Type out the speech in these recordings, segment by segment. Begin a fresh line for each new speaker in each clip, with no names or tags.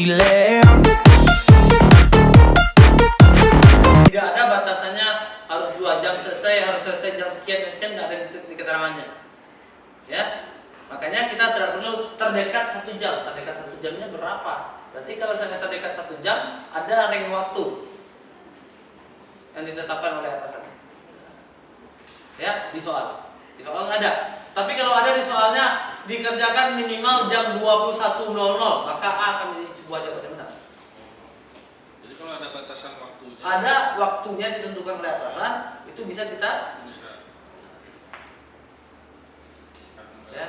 delay.
Tidak ada batasannya harus 2 jam selesai, harus selesai jam sekian, nggak ada di keterangannya. Ya, makanya kita tidak perlu terdekat 1 jam. Terdekat 1 jamnya berapa? Berarti kalau saya terdekat 1 jam, ada ring waktu yang ditetapkan oleh atasan. Ya, di soal nggak ada. Tapi kalau ada di soalnya dikerjakan minimal jam 21.00, maka A akan menjadi sebuah jawaban yang benar.
Jadi kalau ada batasan waktunya.
Ada waktunya ditentukan oleh atasan, itu bisa kita
Bisa.
ya.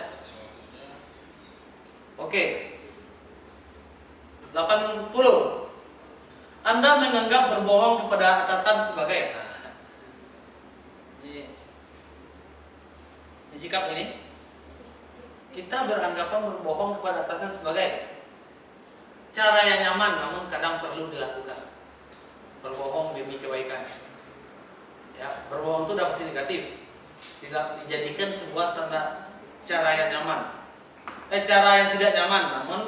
Oke. 80. Anda menganggap berbohong kepada atasan sebagai ini sikap ini. Kita beranggapan berbohong kepada atasan sebagai cara yang nyaman, namun kadang perlu dilakukan. Berbohong demi kebaikan. Ya, berbohong itu udah pasti negatif. Tidak dijadikan sebuah tanda cara yang nyaman. Cara yang tidak nyaman, namun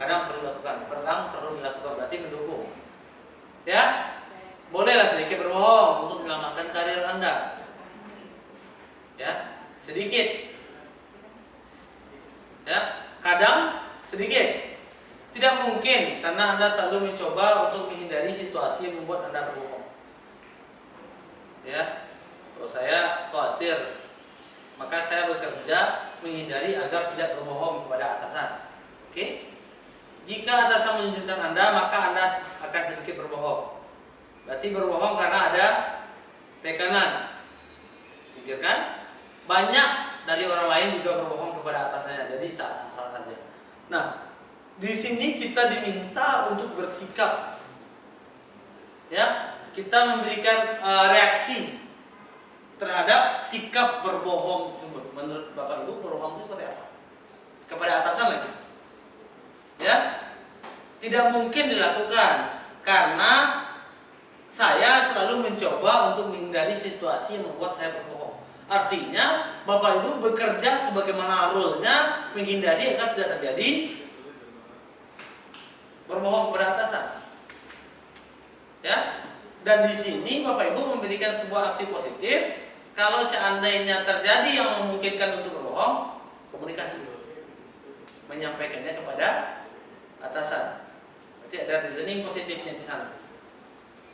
kadang perlu dilakukan. Kadang perlu dilakukan, berarti mendukung. Ya, bolehlah sedikit berbohong untuk menyelamatkan karir Anda. Ya, sedikit. Ya, kadang sedikit. Tidak mungkin karena Anda selalu mencoba untuk menghindari situasi yang membuat Anda berbohong. Ya, kalau saya khawatir, maka saya bekerja menghindari agar tidak berbohong kepada atasan. Oke? Jika atasan menunjukkan Anda, maka Anda akan sedikit berbohong. Berarti berbohong karena ada tekanan. Pikirkan, banyak dari orang lain juga berbohong kepada atasannya, jadi sah-sah saja. Nah, di sini kita diminta untuk bersikap, ya, kita memberikan reaksi terhadap sikap berbohong tersebut. Menurut Bapak Ibu, berbohong itu seperti apa? Kepada atasan lagi, ya, tidak mungkin dilakukan karena saya selalu mencoba untuk menghindari situasi yang membuat saya berbohong. Artinya, Bapak Ibu bekerja sebagaimana rule-nya menghindari agar tidak terjadi berbohong kepada atasan. Ya. Dan di sini Bapak Ibu memberikan sebuah aksi positif. Kalau seandainya terjadi yang memungkinkan untuk berbohong, komunikasi. Menyampaikannya kepada atasan. Berarti ada reasoning positifnya di sana.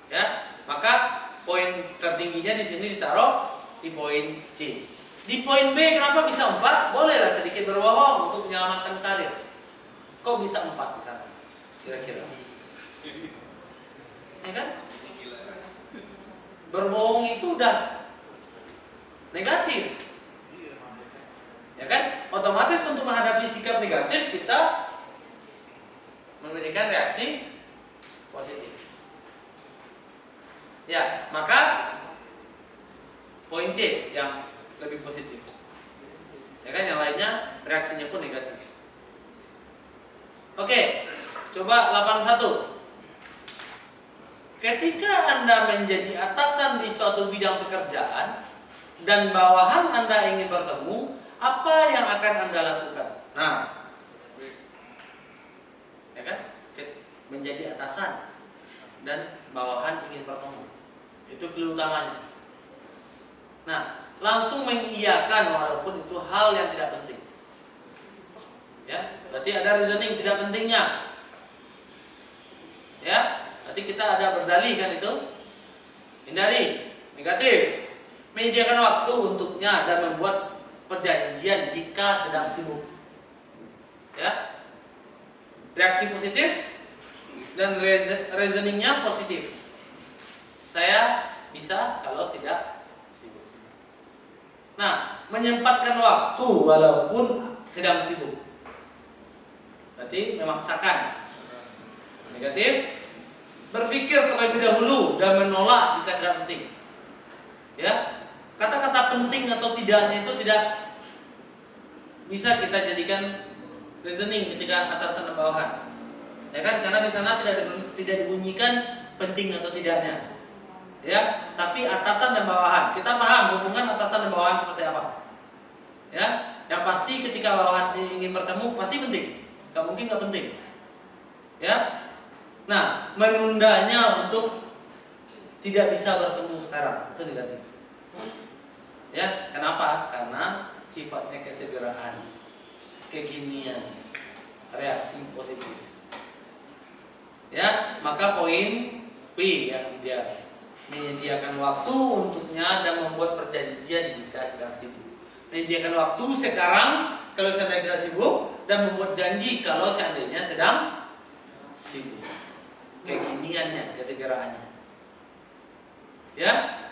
Ya, maka poin tertingginya di sini ditaruh di poin C. Di poin B kenapa bisa 4? Bolehlah sedikit berbohong untuk menyelamatkan karir. Kok bisa 4 di sana? Kira-kira. Ya kan? Berbohong itu udah negatif. Ya kan? Otomatis untuk menghadapi sikap negatif kita memberikan reaksi positif. Ya, maka poin C yang lebih positif. Ya kan, yang lainnya reaksinya pun negatif. Oke, coba 81. Ketika Anda menjadi atasan di suatu bidang pekerjaan dan bawahan Anda ingin bertemu, apa yang akan Anda lakukan? Nah, ya kan? Menjadi atasan dan bawahan ingin bertemu. Itu clue utamanya. Nah, langsung mengiyakan walaupun itu hal yang tidak penting. Ya, berarti ada reasoning tidak pentingnya. Ya, berarti kita ada berdalih kan itu. Hindari negatif. Menyediakan waktu untuknya dan membuat perjanjian jika sedang sibuk. Ya. Reaksi positif dan reasoningnya positif. Saya bisa kalau tidak sibuk. Nah, menyempatkan waktu walaupun sedang sibuk. Berarti memaksakan. Negatif. Berpikir terlebih dahulu dan menolak jika tidak penting. Ya, kata-kata penting atau tidaknya itu tidak bisa kita jadikan reasoning ketika atasan dan bawahan. Ya kan? Karena di sana tidak dibunyikan penting atau tidaknya. Ya, tapi atasan dan bawahan. Kita paham hubungan atasan dan bawahan seperti apa. Ya, yang pasti ketika bawahan ingin bertemu pasti penting. Gak mungkin gak penting. Ya. Nah, menundanya untuk tidak bisa bertemu sekarang itu negatif. Ya, kenapa? Karena sifatnya kesegeraan, kekinian, reaksi positif. Ya, maka poin P yang ideal, menyediakan waktu untuknya dan membuat perjanjian jika sedang sibuk. Menyediakan waktu sekarang kalau seandainya tidak sibuk dan membuat janji kalau seandainya sedang sibuk. Kekiniannya, kesegeraannya. Ya.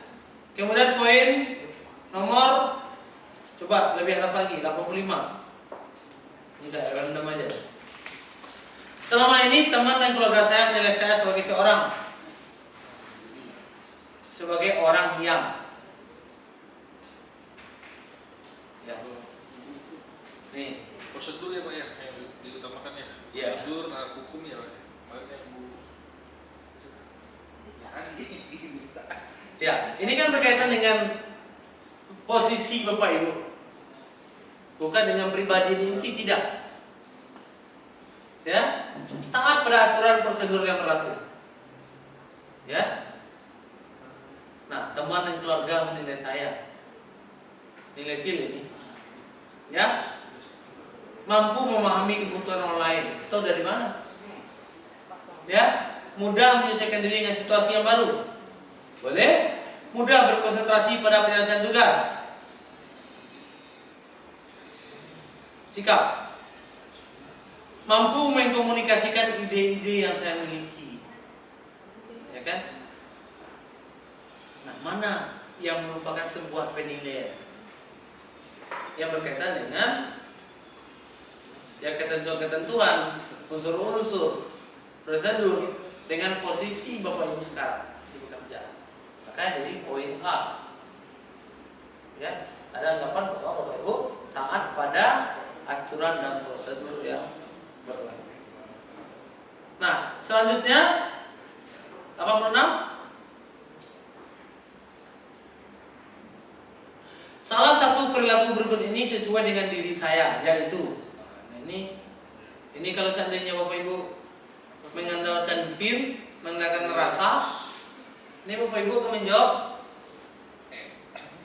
Kemudian poin nomor, coba lebih atas lagi, 85. Ini saya random aja. Selama ini teman dan keluarga saya menilai saya sebagai orang diam. Ya. Nih,
Prosedur ya Pak ya, yang diutamakan ya.
Iya.
Prosedur, hukum ya Pak. Kemarin yang Bu.
ya, ini kan berkaitan dengan posisi Bapak Ibu. Bukan dengan pribadi inti, tidak. Ya, taat pada aturan prosedur yang berlaku. Ya. Nah, teman dan keluarga menilai saya, nilai feel ini, ya, mampu memahami kebutuhan orang lain. Tahu dari mana? Ya, mudah menyesuaikan diri dengan situasi yang baru. Boleh? Mudah berkonsentrasi pada penyelesaian tugas. Sikap. Mampu mengkomunikasikan ide-ide yang saya miliki. Ya kan? Nah, mana yang merupakan sebuah penilaian yang berkaitan dengan ya ketentuan-ketentuan, unsur-unsur, prosedur dengan posisi Bapak Ibu sekarang di bekerja. Maka jadi poin A. Ya, ada anggapan bahwa Bapak Ibu taat pada aturan dan prosedur yang berlaku. Nah, selanjutnya 86. Salah satu perilaku berikut ini sesuai dengan diri saya, yaitu ini kalau seandainya Bapak Ibu mengandalkan feel, mengandalkan rasa, ini Bapak Ibu akan menjawab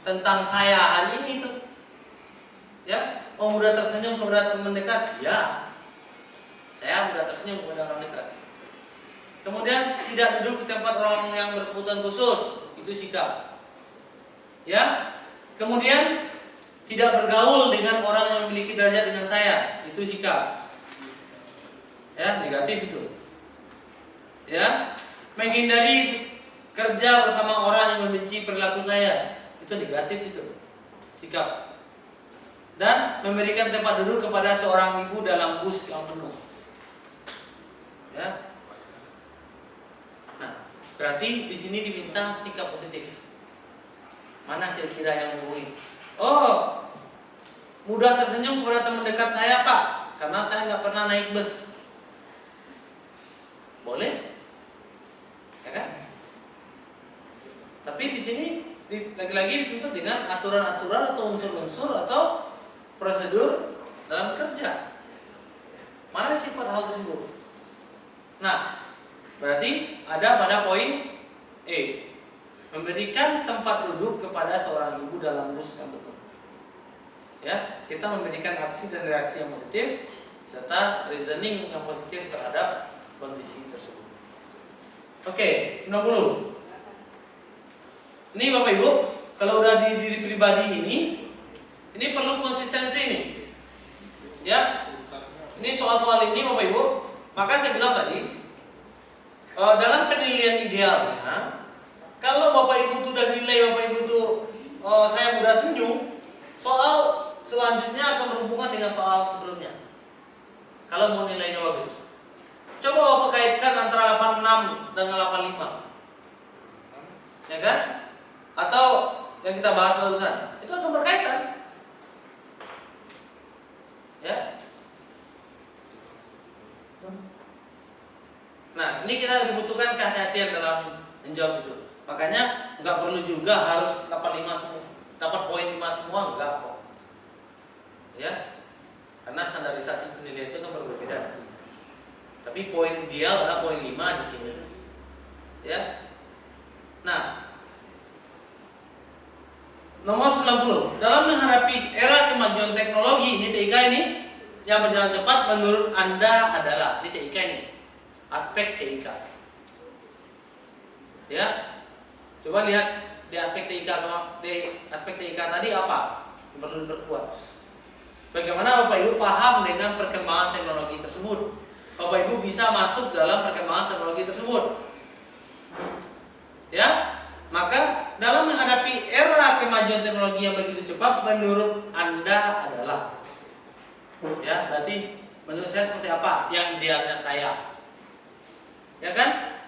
tentang saya hari ini tuh. Ya, oh mudah tersenyum kepada teman dekat, ya. Saya mudah tersenyum kepada orang dekat. Kemudian tidak duduk di tempat orang yang berkebutuhan khusus, itu sikap. Ya. Kemudian tidak bergaul dengan orang yang memiliki derajat dengan saya, itu sikap. Ya, negatif itu. Ya, menghindari kerja bersama orang yang membenci perilaku saya, itu negatif itu. Sikap. Dan memberikan tempat duduk kepada seorang ibu dalam bus yang penuh. Ya. Nah, berarti di sini diminta sikap positif. Mana kira-kira yang ngomongin? Oh, mudah tersenyum kepada teman dekat saya Pak, karena saya nggak pernah naik bus. Boleh? Ya kan? Tapi di sini lagi-lagi dituntut dengan aturan-aturan atau unsur-unsur atau prosedur dalam kerja. Mana sifat hal tersebut? Nah, berarti ada pada poin E, memberikan tempat duduk kepada seorang ibu dalam bus yang penuh. Ya, kita memberikan aksi dan reaksi yang positif serta reasoning yang positif terhadap kondisi tersebut. Oke, 90. Ini Bapak Ibu, kalau udah di diri pribadi ini perlu konsistensi nih. Ya, ini soal-soal ini Bapak Ibu, maka saya bilang tadi dalam penilaian idealnya, kalau Bapak Ibu sudah nilai Bapak Ibu tuh saya mudah senyum, soal selanjutnya akan berhubungan dengan soal sebelumnya. Kalau mau nilainya bagus, coba Bapak kaitkan antara 86 dengan 85, ya kan? Atau yang kita bahas barusan, itu akan berkaitan. Ya. Nah, ini kita dibutuhkan kehati-hatian dalam menjawab itu. Makanya nggak perlu juga harus 85 semua, dapat poin 5 semua, enggak kok. Ya. Karena standarisasi penilaian itu kan berbeda. Tapi Tapi poin ideal adalah poin 5 di sini. Ya. Nah, nomor 90. Dalam menghadapi era kemajuan teknologi di TIK ini yang berjalan cepat, menurut Anda adalah di TIK ini aspek TIK. Ya. Coba lihat di aspek TIK tadi apa yang perlu diperkuat. Bagaimana Bapak Ibu paham dengan perkembangan teknologi tersebut? Bapak Ibu bisa masuk dalam perkembangan teknologi tersebut. Ya, maka dalam menghadapi era kemajuan teknologi yang begitu cepat, menurut Anda adalah, ya, berarti menurut saya seperti apa yang idealnya saya? Ya kan?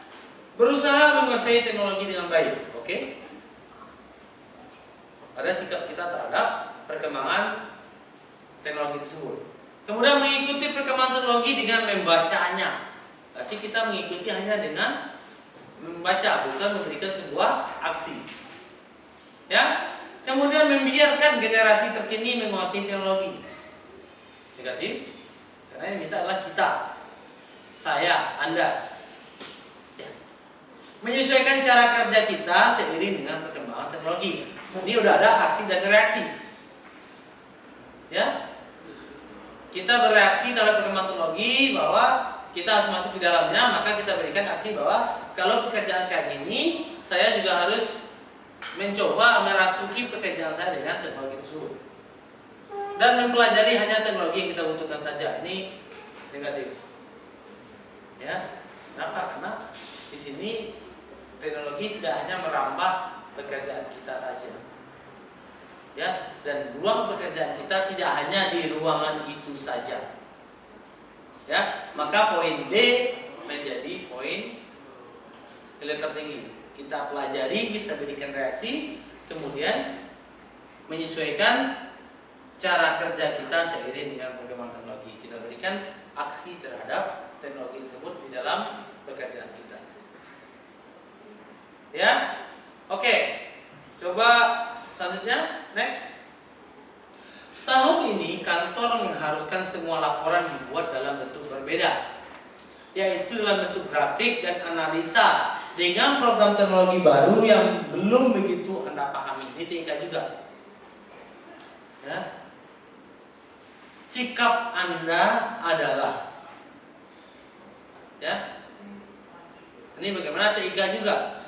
Berusaha menguasai teknologi dengan baik, oke? Ada sikap kita terhadap perkembangan teknologi tersebut. Kemudian mengikuti perkembangan teknologi dengan membacanya. Berarti kita mengikuti hanya dengan membaca, bukan memberikan sebuah aksi. Ya. Kemudian membiarkan generasi terkini menguasai teknologi. Negatif. Karena yang minta adalah kita, saya, Anda. Ya. Menyesuaikan cara kerja kita seiring dengan perkembangan teknologi. Ini udah ada aksi dan reaksi. Ya. Kita bereaksi terhadap perkembangan teknologi bahwa kita harus masuk di dalamnya, maka kita berikan aksi bahwa kalau pekerjaan kayak gini, saya juga harus mencoba merasuki pekerjaan saya dengan teknologi tersebut. Dan mempelajari hanya teknologi yang kita butuhkan saja. Ini negatif. Ya, kenapa? Karena di sini teknologi tidak hanya merambah pekerjaan kita saja. Ya, dan ruang pekerjaan kita tidak hanya di ruangan itu saja. Ya, maka poin D menjadi poin nilai tertinggi. Kita pelajari, kita berikan reaksi, kemudian menyesuaikan cara kerja kita seiring dengan perkembangan teknologi. Kita berikan aksi terhadap teknologi tersebut di dalam pekerjaan kita. Ya, oke. Coba selanjutnya, next. Tahun ini kantor mengharuskan semua laporan dibuat dalam bentuk berbeda, yaitu dalam bentuk grafik dan analisa dengan program teknologi baru yang belum begitu Anda pahami. Ini TIK juga. Ya. Sikap Anda adalah, ya. Ini bagaimana TIK juga.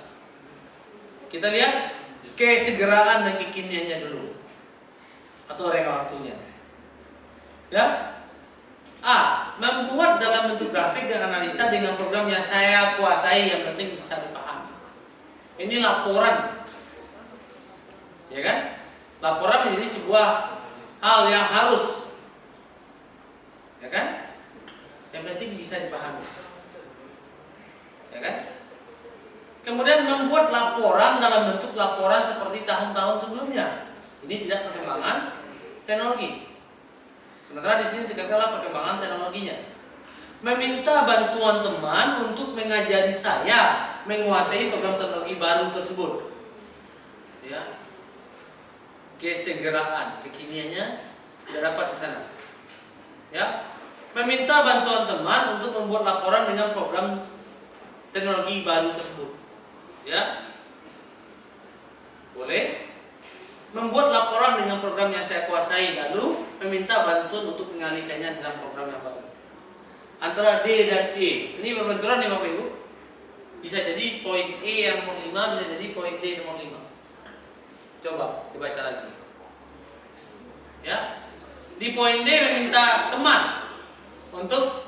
Kita lihat kesegeraan dan kekiniannya dulu. Atau rengga waktunya. Ya. A. Membuat dalam bentuk grafik dan analisa dengan program yang saya kuasai, yang penting bisa dipahami. Ini laporan. Ya kan? Laporan menjadi sebuah hal yang harus. Ya kan? Yang penting bisa dipahami. Ya kan? Kemudian membuat laporan dalam bentuk laporan seperti tahun-tahun sebelumnya. Ini tidak perkembangan teknologi. Sementara di sini tidak kalah perkembangan teknologinya. Meminta bantuan teman untuk mengajari saya menguasai program teknologi baru tersebut. Ya. Kesegeraan, kekiniannya tidak dapat di sana. Ya. Meminta bantuan teman untuk membuat laporan dengan program teknologi baru tersebut. Ya. Boleh. Membuat laporan dengan program yang saya kuasai, lalu meminta bantuan untuk mengalihkannya dalam program yang baru. Antara D dan E, ini berbenturan nih Bapak Ibu. Bisa jadi poin E yang nomor 5, bisa jadi poin D nomor 5. Coba dibaca lagi. Ya. Di poin D meminta teman untuk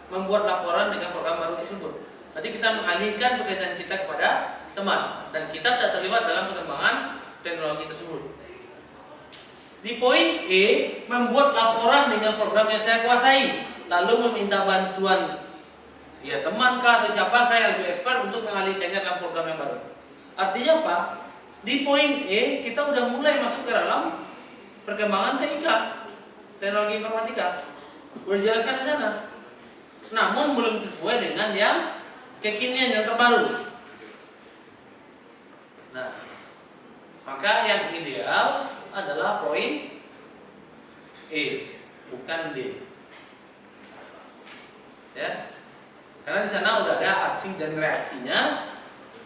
membuat laporan dengan program baru tersebut. Nanti kita mengalihkan pekerjaan kita kepada teman dan kita tak terlibat dalam perkembangan teknologi tersebut. Di poin E, membuat laporan dengan program yang saya kuasai, lalu meminta bantuan ya teman kah atau siapakah yang lebih expert untuk mengalihkannya dalam program yang baru. Artinya apa? Di poin E kita udah mulai masuk ke dalam perkembangan TIK, teknologi informatika. Udah dijelaskan di sana. Namun belum sesuai dengan yang kekinian yang terbaru. Nah, maka yang ideal adalah poin E, bukan D. Ya. Karena di sana udah ada aksi dan reaksinya,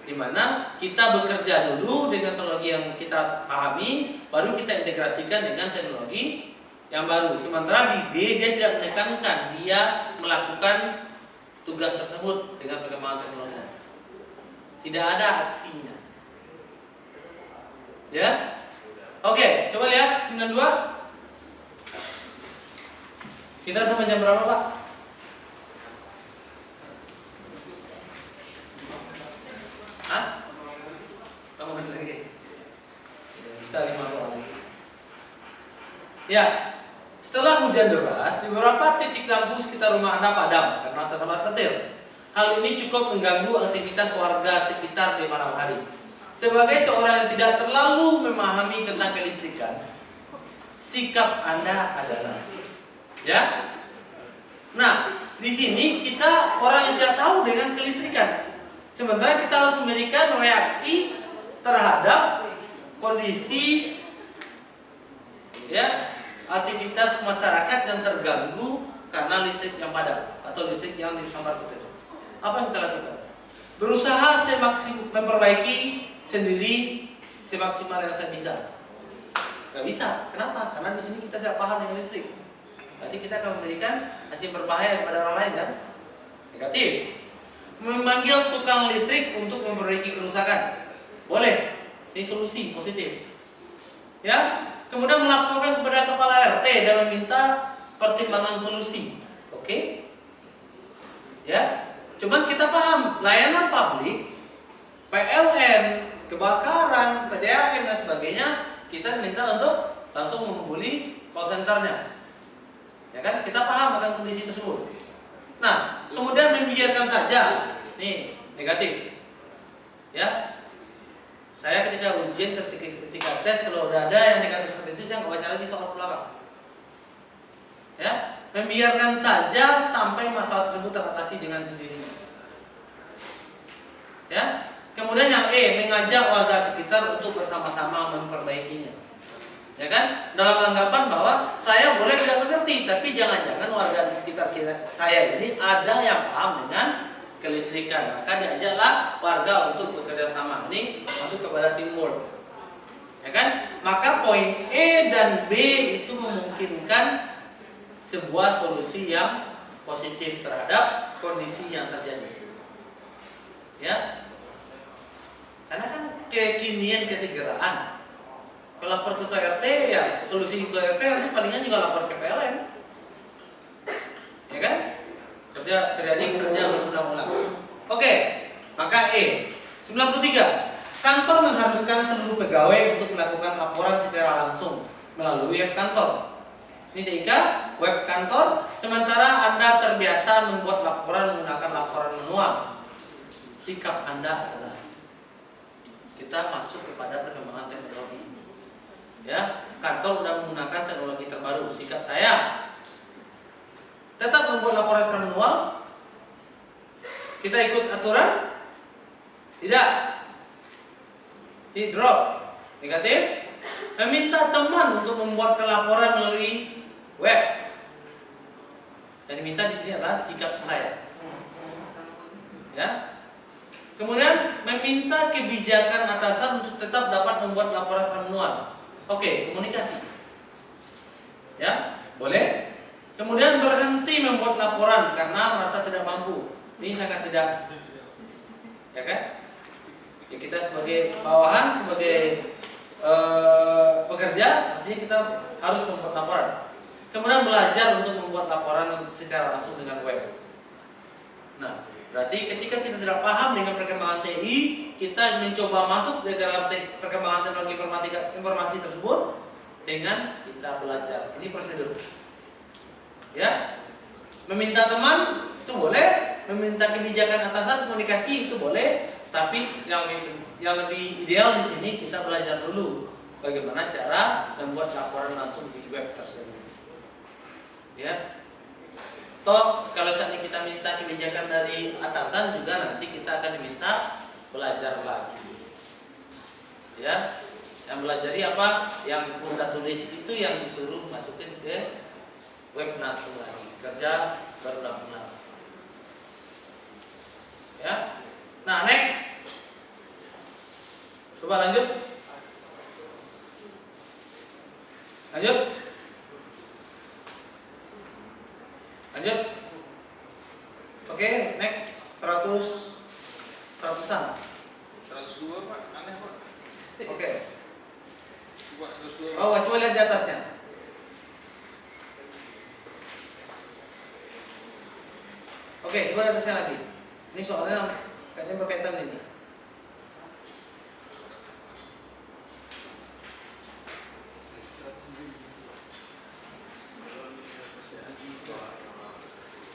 di mana kita bekerja dulu dengan teknologi yang kita pahami, baru kita integrasikan dengan teknologi yang baru. Sementara di D dia tidak menekankan, dia melakukan tugas tersebut dengan perkembangan teknologi. Tidak ada aksinya. Ya. Oke, coba lihat 92. Kita sampai jam berapa, Pak? Hah? Kamu lagi? Bisa 5 soal lagi. Ya, setelah hujan deras, di beberapa titik lampu sekitar rumah Anda padam karena tersambar petir. Hal ini cukup mengganggu aktivitas warga sekitar di malam hari. Sebagai seorang yang tidak terlalu memahami tentang kelistrikan, sikap Anda adalah, ya. Nah, di sini kita orang yang tidak tahu dengan kelistrikan. Sementara kita harus memberikan reaksi terhadap kondisi, ya, aktivitas masyarakat yang terganggu karena listrik yang padam atau listrik yang disambar petir. Apa yang kita lakukan? Berusaha memperbaiki sendiri semaksimal yang saya bisa. Gak bisa. Kenapa? Karena di sini kita tidak paham dengan listrik. Nanti kita akan memberikan hasil berbahaya kepada orang lain, kan? Negatif. Memanggil tukang listrik untuk memperbaiki kerusakan. Boleh. Ini solusi positif. Ya. Kemudian melaporkan kepada kepala RT dan meminta pertimbangan solusi. Oke? Ya. Cuman kita paham layanan publik, PLN, kebakaran, PDAM dan sebagainya, kita minta untuk langsung menghubungi call centernya. Ya kan? Kita paham akan kondisi tersebut. Nah, kemudian membiarkan saja. Nih, negatif. Ya. Saya ketika ujian, ketika tes, kalau udah ada yang negatif seperti itu, saya nggak baca lagi soal belakang. Ya, membiarkan saja sampai masalah tersebut teratasi dengan sendirinya. Ya, kemudian yang E, mengajak warga sekitar untuk bersama-sama memperbaikinya. Ya kan? Dalam anggapan bahwa saya boleh tidak mengerti, tapi jangan-jangan warga di sekitar saya ini ada yang paham dengan kelistrikan, maka diajaklah warga untuk bekerja sama. Ini masuk kepada teamwork. Ya kan? Maka poin E dan B itu memungkinkan sebuah solusi yang positif terhadap kondisi yang terjadi. Ya, karena kan kekinian kesegeraan. Kalau lapor ketua RT, ya solusi ketua RT nanti palingan juga lapor ke PLN. Ya kan? Terjadi kerja berulang-ulang. Oke, maka E 93. Kantor mengharuskan seluruh pegawai untuk melakukan laporan secara langsung melalui web kantor. Ini TIK, web kantor. Sementara Anda terbiasa membuat laporan menggunakan laporan manual. Sikap Anda adalah, kita masuk kepada perkembangan teknologi. Ya, kantor sudah menggunakan teknologi terbaru. Sikap saya tetap membuat laporan secara manual. Kita ikut aturan? Tidak. Di drop. Negatif. Meminta teman untuk membuat laporan melalui web. Yang diminta di sini adalah sikap saya. Ya. Kemudian meminta kebijakan atasan untuk tetap dapat membuat laporan secara manual. Oke, komunikasi. Ya, boleh. Kemudian berhenti membuat laporan karena merasa tidak mampu. Ini sangat tidak, ya kan? Ya, kita sebagai bawahan, sebagai pekerja, pastinya kita harus membuat laporan. Kemudian belajar untuk membuat laporan secara langsung dengan web. Nah, berarti ketika kita tidak paham dengan perkembangan TI, kita mencoba masuk ke dalam perkembangan teknologi informasi tersebut dengan kita belajar. Ini prosedur. Ya, meminta teman itu boleh, meminta kebijakan atasan komunikasi itu boleh, tapi yang lebih ideal di sini kita belajar dulu bagaimana cara membuat laporan langsung di web tersebut. Ya. Toh kalau saat ini kita minta kebijakan dari atasan juga nanti kita akan diminta belajar lagi. Ya, yang belajari apa? Yang udah tulis itu yang disuruh masukin ke web langsung lagi. Kerja berulang-ulang. Ya. Nah, next. Coba lanjut. Lanjut. Lanjut. Oke, next. 100-an.
102 Pak, aneh Pak.
Oke.
Coba 102.
Oh, coba lihat di atasnya. Oke, coba di atasnya lagi. Ini soalnya kayaknya berkaitan ini.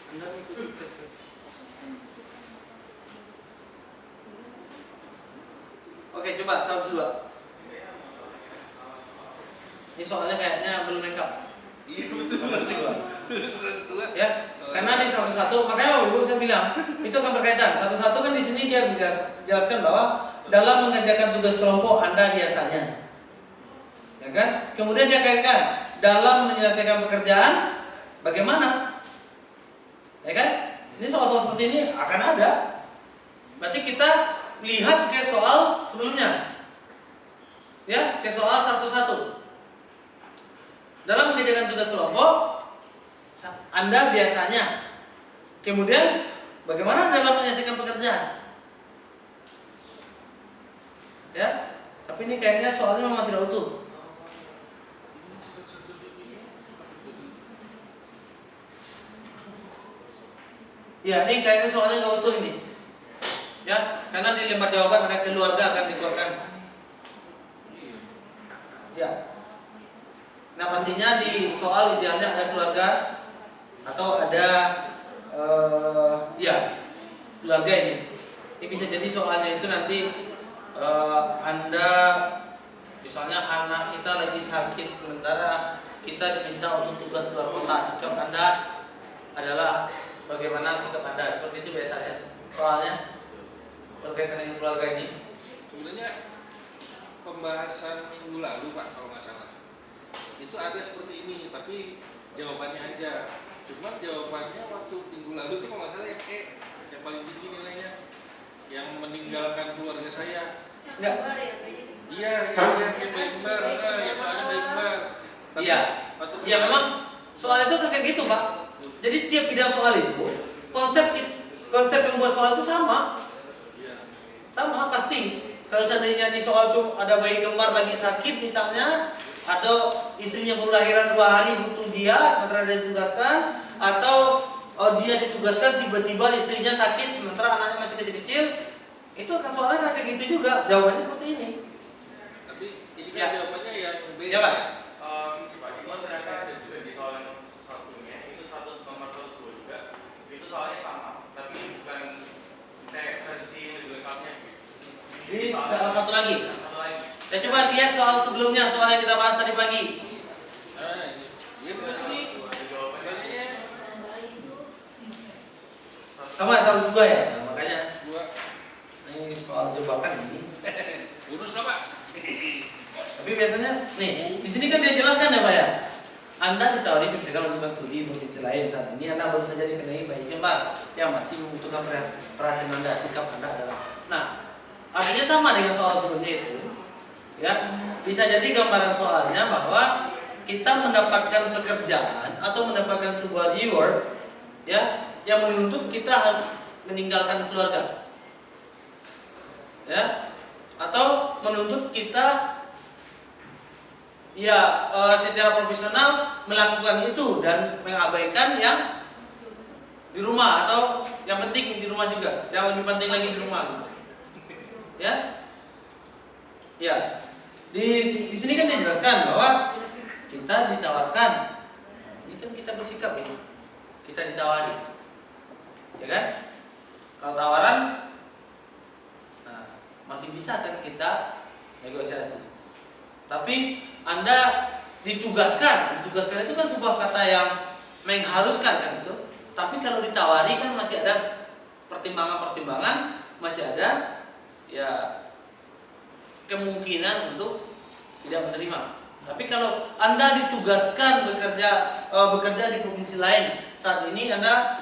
Anda mengikuti tes. Oke, coba 102. Ini soalnya kayaknya belum lengkap.
Iya betul. 102.
Ya, karena di 101, makanya Bapak Ibu saya bilang itu akan berkaitan. 101 kan di sini dia menjelaskan bahwa dalam mengerjakan tugas kelompok Anda biasanya, ya kan? Kemudian dia kaitkan dalam menyelesaikan pekerjaan bagaimana, ya kan? Ini soal-soal seperti ini akan ada. Berarti kita lihat ke soal sebelumnya, ya, ke soal 101. Dalam mengerjakan tugas kelompok Anda biasanya, kemudian bagaimana dalam menyelesaikan pekerjaan, ya. Tapi ini kayaknya soalnya memang tidak utuh. Ya, ini kayaknya soalnya nggak utuh ini, ya, karena di lembar jawaban ada keluarga akan dikeluarkan, ya. Nah, pastinya di soal idealnya ada keluarga atau ada ya, keluarga ini. Ini bisa jadi soalnya itu nanti Anda misalnya anak kita lagi sakit sementara kita diminta untuk tugas keluar kota. Sikap Anda adalah bagaimana sikap Anda? Seperti itu biasanya soalnya berkaitan dengan keluarga ini.
Sebenarnya pembahasan minggu lalu Pak kalau nggak salah itu ada seperti ini, tapi jawabannya aja. Cuman jawabannya waktu minggu lalu itu kalau nggak salah yang paling tinggi nilainya, yang meninggalkan keluarga saya.
Enggak.
Iya, yang Baimbar, yang soalnya Baimbar.
Iya. Iya, memang soal itu kayak gitu, Pak. Jadi tiap bidang soal itu konsep yang buat soal itu sama.
Iya.
Sama pasti. Kalau seandainya di soal itu ada bayi kembar lagi sakit misalnya, atau istrinya baru lahiran 2 hari butuh dia sementara dia ditugaskan, atau dia ditugaskan tiba-tiba istrinya sakit sementara anaknya masih kecil-kecil, itu akan soalnya kayak gitu juga. Jawabannya seperti ini.
Tapi ini kan
Ya.
jawabannya yang B.
Ya, Pak.
Cuma ternyata ada juga di soal yang satunya itu 102 juga itu soalnya sama, tapi bukan versi lebih lengkapnya.
Ini soal satu lagi.
Satu lagi.
Saya coba lihat soal sebelumnya, soal yang kita bahas tadi pagi.
Nah, ini. Iya benar ini. Jawabannya
Sama 102 ya. Nah, makanya
2.
ini soal jebakan ini.
Lurus lah Pak.
Tapi biasanya nih, di sini kan dia jelaskan ya, Pak ya. Anda ditawari pekerjaan lembaga studi provinsi lain saat ini Anda baru saja dikenai bayi kembar yang masih membutuhkan perhatian Anda, sikap Anda adalah. Nah, artinya sama dengan soal sebelumnya itu. Ya, bisa jadi gambaran soalnya bahwa kita mendapatkan pekerjaan atau mendapatkan sebuah reward, ya, yang menuntut kita harus meninggalkan keluarga, ya, atau menuntut kita, ya, secara profesional melakukan itu dan mengabaikan yang di rumah atau yang penting di rumah juga, yang lebih penting lagi di rumah, gitu, ya, ya. Di sini kan dijelaskan bahwa kita ditawarkan, ini kan kita bersikap ini, kita ditawari, ya kan? Kalau tawaran, nah, masih bisa kan kita negosiasi. Tapi Anda ditugaskan itu kan sebuah kata yang mengharuskan kan itu. Tapi kalau ditawari kan masih ada pertimbangan-pertimbangan, masih ada ya kemungkinan untuk tidak menerima. Tapi kalau Anda ditugaskan bekerja di provinsi lain, saat ini Anda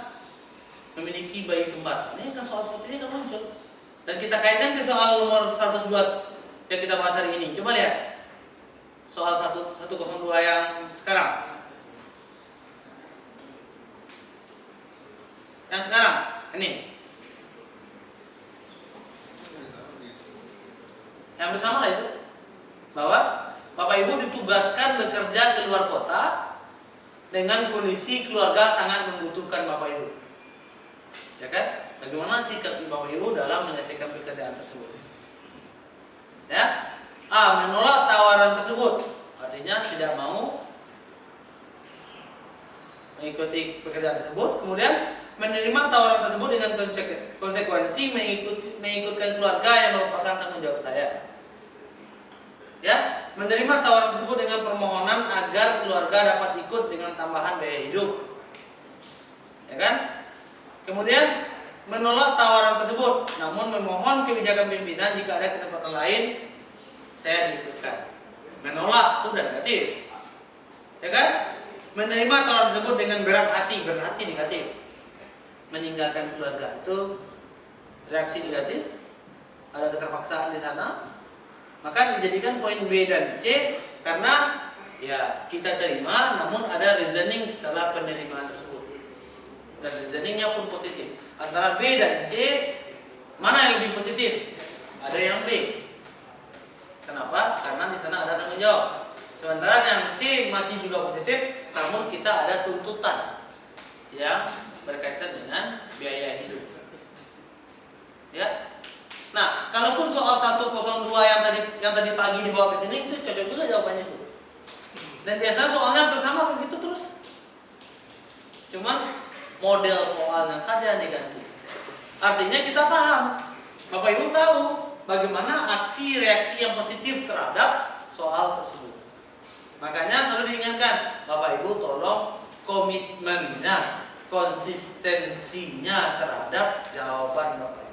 memiliki bayi kembar. Ini kan soal seperti ini kan muncul. Dan kita kaitkan ke soal nomor 102 yang kita bahas hari ini. Coba lihat soal 102 yang sekarang. Yang sekarang ini. Yang bersama lah itu, bahwa Bapak Ibu ditugaskan bekerja ke luar kota dengan kondisi keluarga sangat membutuhkan Bapak Ibu. Ya kan? Bagaimana sikap Bapak Ibu dalam menyelesaikan pekerjaan tersebut? Ya, A. Menolak tawaran tersebut, artinya tidak mau mengikuti pekerjaan tersebut. Kemudian menerima tawaran tersebut dengan konsekuensi mengikutkan keluarga yang merupakan tanggung jawab saya. Ya, menerima tawaran tersebut dengan permohonan agar keluarga dapat ikut dengan tambahan biaya hidup. Ya kan? Kemudian menolak tawaran tersebut, namun memohon kebijakan pimpinan jika ada kesempatan lain saya diikutkan. Menolak itu udah negatif. Ya kan? Menerima tawaran tersebut dengan berat hati negatif. Meninggalkan keluarga itu reaksi negatif, ada keterpaksaan di sana. Maka dijadikan poin B dan C karena ya kita terima, namun ada reasoning setelah penerimaan tersebut. Dan reasoningnya pun positif. Antara B dan C, mana yang lebih positif? Ada yang B. Kenapa? Karena di sana ada tanggung jawab. Sementara yang C masih juga positif, namun kita ada tuntutan yang berkaitan dengan biaya hidup. Ya. Nah, kalaupun soal 102 yang tadi pagi dibawa ke sini itu cocok juga jawabannya itu. Dan biasanya soalnya bersama begitu terus. Cuman model soalnya saja diganti. Artinya kita paham. Bapak Ibu tahu bagaimana aksi reaksi yang positif terhadap soal tersebut. Makanya selalu diingatkan, Bapak Ibu tolong komitmennya, konsistensinya terhadap jawaban Bapak Ibu.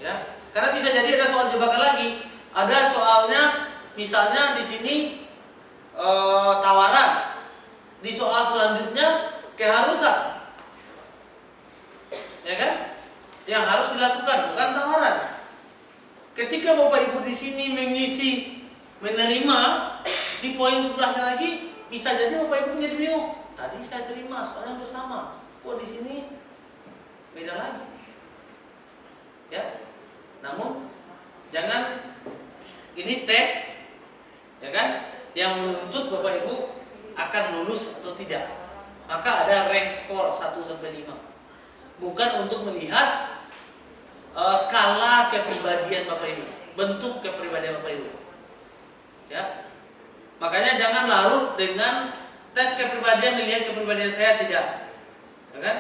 Ya, karena bisa jadi ada soal jebakan lagi. Ada soalnya, misalnya di sini tawaran, di soal selanjutnya keharusan, ya kan? Yang harus dilakukan bukan tawaran. Ketika Bapak Ibu di sini mengisi menerima, di poin sebelahnya lagi bisa jadi Bapak Ibu menjadi bingung. Tadi saya terima soalnya bersama, kok di sini beda lagi? Ya. Namun jangan ini tes, ya kan, yang menuntut Bapak Ibu akan lulus atau tidak. Maka ada rank score 1 sampai 5. Bukan untuk melihat skala kepribadian Bapak Ibu, bentuk kepribadian Bapak Ibu. Ya. Makanya jangan larut dengan tes kepribadian, melihat kepribadian saya tidak. Ya kan?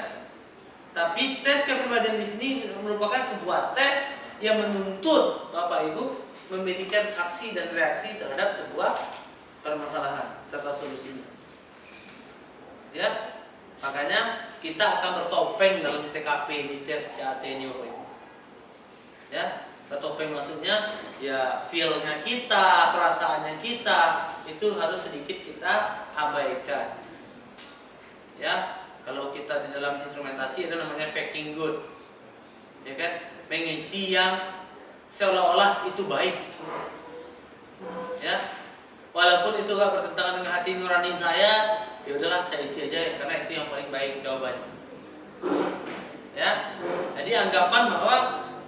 Tapi tes kepribadian di sini merupakan sebuah tes yang menuntut Bapak Ibu memberikan aksi dan reaksi terhadap sebuah permasalahan serta solusinya. Ya, makanya kita akan bertopeng dalam TKP di tes CAT ini Bapak Ibu. Ya, bertopeng maksudnya ya feel-nya kita, perasaannya kita itu harus sedikit kita abaikan. Ya, kalau kita di dalam instrumentasi ada namanya faking good. Ya kan? Mengisi yang seolah-olah itu baik, ya, walaupun itu gak bertentangan dengan hati nurani saya, ya udahlah saya isi aja ya, karena itu yang paling baik jawabannya. Ya, jadi anggapan bahwa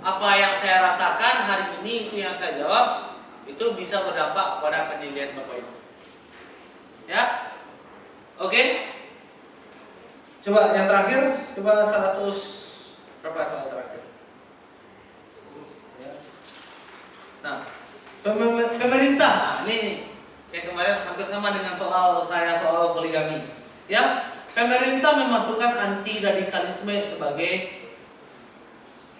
apa yang saya rasakan hari ini itu yang saya jawab, itu bisa berdampak pada penilaian Bapak Ibu. Ya, oke. Coba yang terakhir, coba 100 berapa soal terakhir? Nah, pemerintah, ini yang kemarin hampir sama dengan soal saya soal poligami. Ya, pemerintah memasukkan anti radikalisme sebagai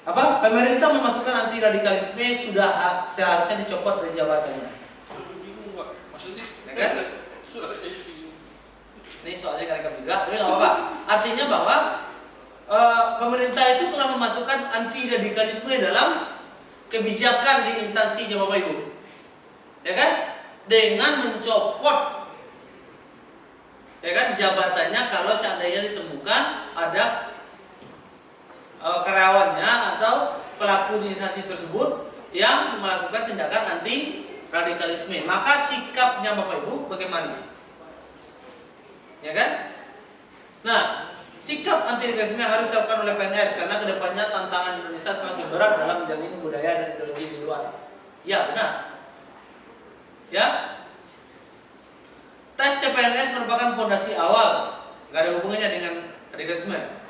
apa? Pemerintah memasukkan anti radikalisme sudah seharusnya dicopot dari jabatannya.
Bingung Pak, maksudnya?
Ya kan? Ini soalnya kalian juga, tapi nggak apa-apa. Artinya bahwa pemerintah itu telah memasukkan anti radikalisme dalam kebijakan di instansinya Bapak Ibu, ya kan, dengan mencopot, ya kan, jabatannya kalau seandainya ditemukan ada karyawannya atau pelaku di instansi tersebut yang melakukan tindakan anti radikalisme. Maka sikapnya Bapak Ibu bagaimana? Ya kan? Nah, sikap anti radikalisme harus dilakukan oleh PNS karena kedepannya tantangan Indonesia semakin berat dalam menjalin budaya dan ideologi di luar. Ya, benar. Ya, tes CPNS merupakan fondasi awal, nggak ada hubungannya dengan radikalisme.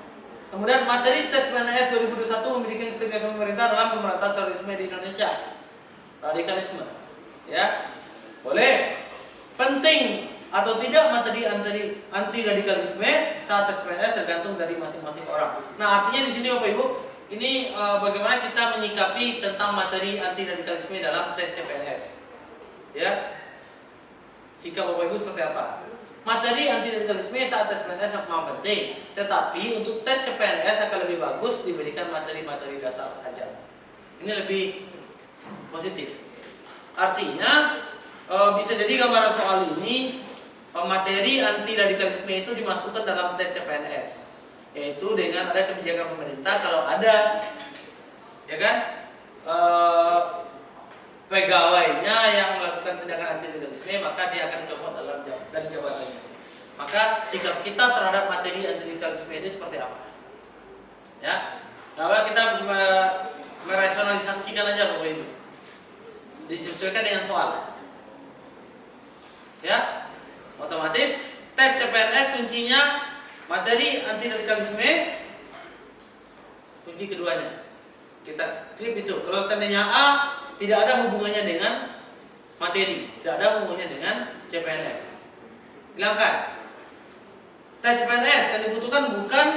Kemudian materi tes PNS 2021 memiliki keseriusan pemerintah dalam pemberantasan terorisme di Indonesia. Radikalisme, ya, boleh. Penting atau tidak materi anti radikalisme saat tes PNS tergantung dari masing-masing orang. Nah, artinya di sini Bapak Ibu, ini bagaimana kita menyikapi tentang materi anti radikalisme dalam tes CPNS, ya. Sikap Bapak Ibu seperti apa? Materi anti radikalisme saat tes CPNS sangat penting, tetapi untuk tes CPNS akan lebih bagus diberikan materi-materi dasar saja. Ini lebih positif. Artinya bisa jadi gambaran soal ini materi anti radikalisme itu dimasukkan dalam tes CPNS, yaitu dengan ada kebijakan pemerintah kalau ada, ya kan, pegawainya yang melakukan tindakan anti radikalisme, maka dia akan dicopot dari jabatannya. Maka sikap kita terhadap materi anti radikalisme itu seperti apa? Ya, bahwa kita merasionalisasikan aja Bapak Ibu, disesuaikan dengan soal. Ya, otomatis tes CPNS kuncinya materi anti radikalisme, kunci keduanya. Kita klip itu. Kalau seandainya A tidak ada hubungannya dengan materi, tidak ada hubungannya dengan CPNS, hilangkan. Tes CPNS yang dibutuhkan bukan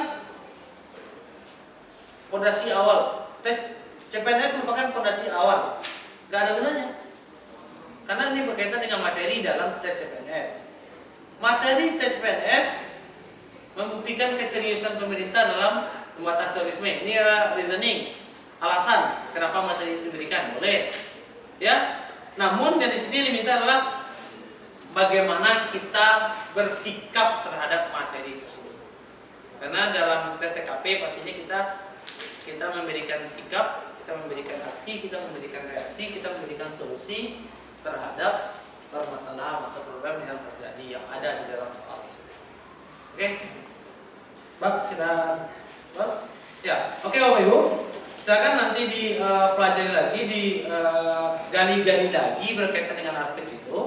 fondasi awal. Tes CPNS merupakan fondasi awal, nggak ada gunanya, karena ini berkaitan dengan materi dalam tes CPNS. Materi tes CPNS membuktikan keseriusan pemerintah dalam membatasi terorisme. Ini adalah reasoning, alasan kenapa materi itu diberikan, boleh, ya. Namun yang di sini diminta adalah bagaimana kita bersikap terhadap materi tersebut. Karena dalam tes TKP pastinya kita memberikan sikap, kita memberikan aksi, kita memberikan reaksi, kita memberikan solusi terhadap permasalahan atau problem yang terjadi yang ada di dalam soal tersebut. Oke, Bang, kita terus, ya. Oke, Bapak Ibu, silakan nanti dipelajari lagi, digali-gali lagi berkaitan dengan aspek itu.